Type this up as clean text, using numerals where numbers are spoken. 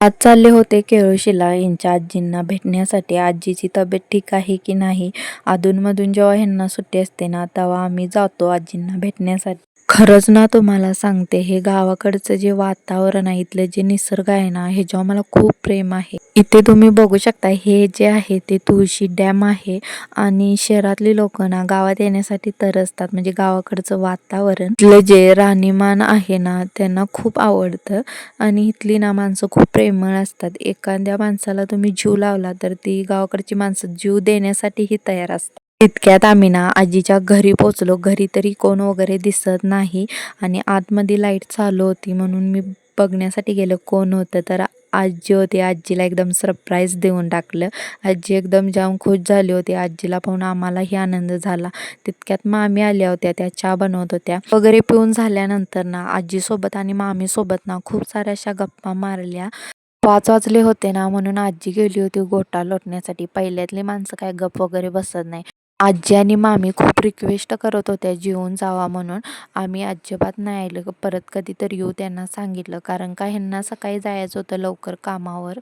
आज चालले होते केळुशीला यांच्या आजींना भेटण्यासाठी. आजीची तब्येत ठीक आहे की नाही. अधूनमधून जेव्हा ह्यांना सुट्टी असते ना तेव्हा आम्ही जातो आजींना भेटण्यासाठी. खरंच ना तुम्हाला सांगते, हे गावाकडचं जे वातावरण आहे, इथलं जे निसर्ग आहे ना, ह्याच्यावर मला खूप प्रेम आहे. इथे तुम्ही बघू शकता, हे जे आहे ते तुळशी डॅम आहे. आणि शहरातली लोक ना गावात येण्यासाठी तरसतात. म्हणजे गावाकडचं वातावरण, इथलं जे राहणीमान आहे ना त्यांना खूप आवडतं. आणि इथली ना माणसं खूप प्रेमळ असतात. एखाद्या माणसाला तुम्ही जीव लावला तर ती गावाकडची माणसं जीव देण्यासाठीही तयार असतात. इतक्यात आम्ही ना आजीच्या घरी पोचलो. घरी तरी कोण वगैरे दिसत नाही आणि आतमध्ये लाईट चालू होती म्हणून मी बघण्यासाठी गेलो कोण होतं. तर आजी होती. आजीला एकदम सरप्राईज देऊन टाकलं. आजी एकदम जाम खुश झाली होती. आजीला पाहून आम्हालाही आनंद झाला. तितक्यात मामी आल्या होत्या, त्या चहा बनवत होत्या. वगैरे पिऊन झाल्यानंतर ना आजीसोबत आणि मामीसोबत ना खूप साऱ्या अशा गप्पा मारल्या. 5 वाजले होते ना म्हणून आजी गेली होती गोटा लोटण्यासाठी. पहिल्यातली माणसं काय गप वगैरे बसत नाही. आजी आणि मामी खूप रिक्वेस्ट करत होत्या जेवून जावा म्हणून. आम्ही अजिबात नाही आलो, परत कधीतरी येऊ त्यांना सांगितलं. कारण का ह्यांना सकाळी जायचं होतं लवकर कामावर.